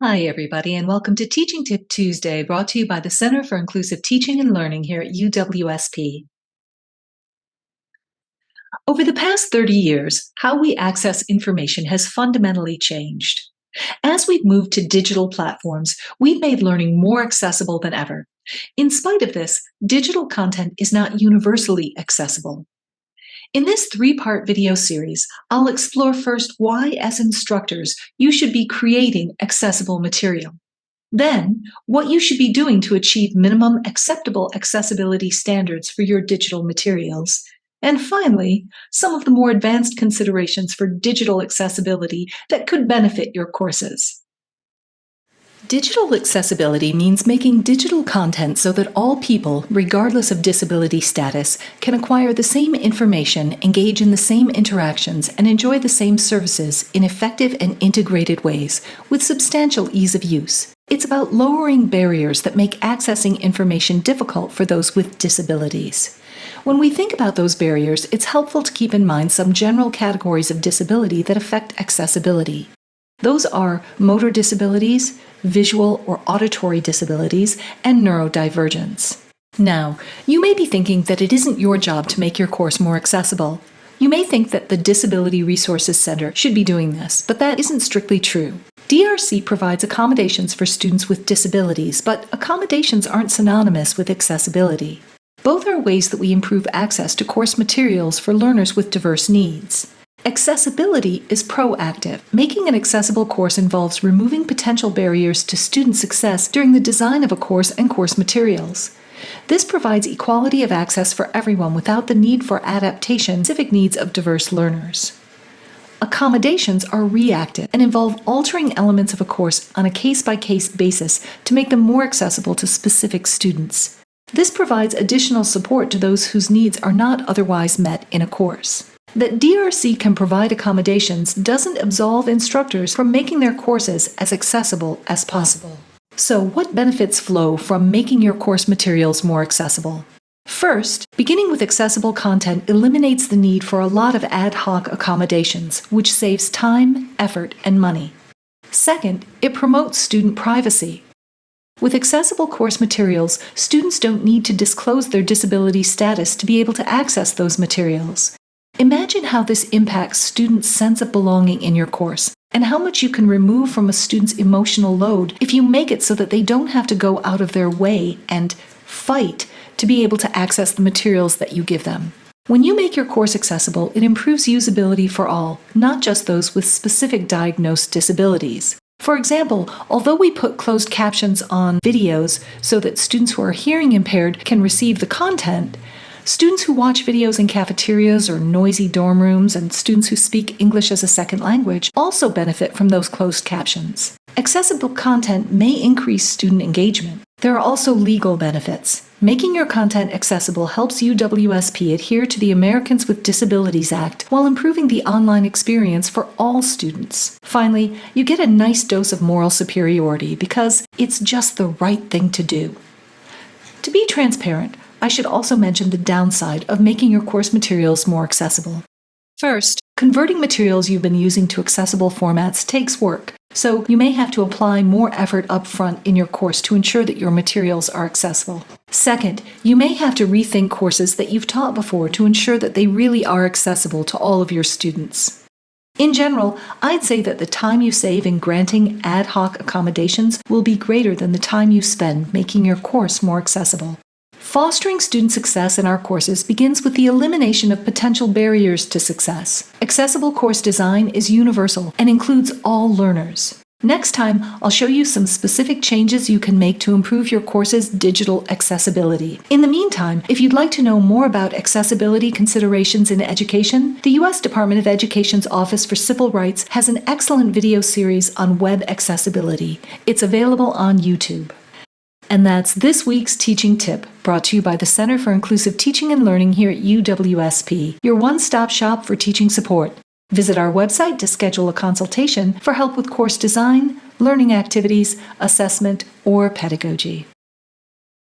Hi, everybody, and welcome to Teaching Tip Tuesday, brought to you by the Center for Inclusive Teaching and Learning here at UWSP. Over the past 30 years, how we access information has fundamentally changed. As we've moved to digital platforms, we've made learning more accessible than ever. In spite of this, digital content is not universally accessible. In this three-part video series, I'll explore first why, as instructors, you should be creating accessible material. Then, what you should be doing to achieve minimum acceptable accessibility standards for your digital materials. And finally, some of the more advanced considerations for digital accessibility that could benefit your courses. Digital accessibility means making digital content so that all people, regardless of disability status, can acquire the same information, engage in the same interactions, and enjoy the same services in effective and integrated ways with substantial ease of use. It's about lowering barriers that make accessing information difficult for those with disabilities. When we think about those barriers, it's helpful to keep in mind some general categories of disability that affect accessibility. Those are motor disabilities, visual or auditory disabilities, and neurodivergence. Now, you may be thinking that it isn't your job to make your course more accessible. You may think that the Disability Resources Center should be doing this, but that isn't strictly true. DRC provides accommodations for students with disabilities, but accommodations aren't synonymous with accessibility. Both are ways that we improve access to course materials for learners with diverse needs. Accessibility is proactive. Making an accessible course involves removing potential barriers to student success during the design of a course and course materials. This provides equality of access for everyone without the need for adaptation to specific needs of diverse learners. Accommodations are reactive and involve altering elements of a course on a case-by-case basis to make them more accessible to specific students. This provides additional support to those whose needs are not otherwise met in a course. That DRC can provide accommodations doesn't absolve instructors from making their courses as accessible as possible. So, what benefits flow from making your course materials more accessible? First, beginning with accessible content eliminates the need for a lot of ad hoc accommodations, which saves time, effort, and money. Second, it promotes student privacy. With accessible course materials, students don't need to disclose their disability status to be able to access those materials. Imagine how this impacts students' sense of belonging in your course, and how much you can remove from a student's emotional load if you make it so that they don't have to go out of their way and fight to be able to access the materials that you give them. When you make your course accessible, it improves usability for all, not just those with specific diagnosed disabilities. For example, although we put closed captions on videos so that students who are hearing impaired can receive the content, students who watch videos in cafeterias or noisy dorm rooms and students who speak English as a second language also benefit from those closed captions. Accessible content may increase student engagement. There are also legal benefits. Making your content accessible helps UWSP adhere to the Americans with Disabilities Act while improving the online experience for all students. Finally, you get a nice dose of moral superiority because it's just the right thing to do. To be transparent, I should also mention the downside of making your course materials more accessible. First, converting materials you've been using to accessible formats takes work, so you may have to apply more effort up front in your course to ensure that your materials are accessible. Second, you may have to rethink courses that you've taught before to ensure that they really are accessible to all of your students. In general, I'd say that the time you save in granting ad hoc accommodations will be greater than the time you spend making your course more accessible. Fostering student success in our courses begins with the elimination of potential barriers to success. Accessible course design is universal and includes all learners. Next time, I'll show you some specific changes you can make to improve your course's digital accessibility. In the meantime, if you'd like to know more about accessibility considerations in education, the U.S. Department of Education's Office for Civil Rights has an excellent video series on web accessibility. It's available on YouTube. And that's this week's teaching tip, brought to you by the Center for Inclusive Teaching and Learning here at UWSP, your one-stop shop for teaching support. Visit our website to schedule a consultation for help with course design, learning activities, assessment, or pedagogy.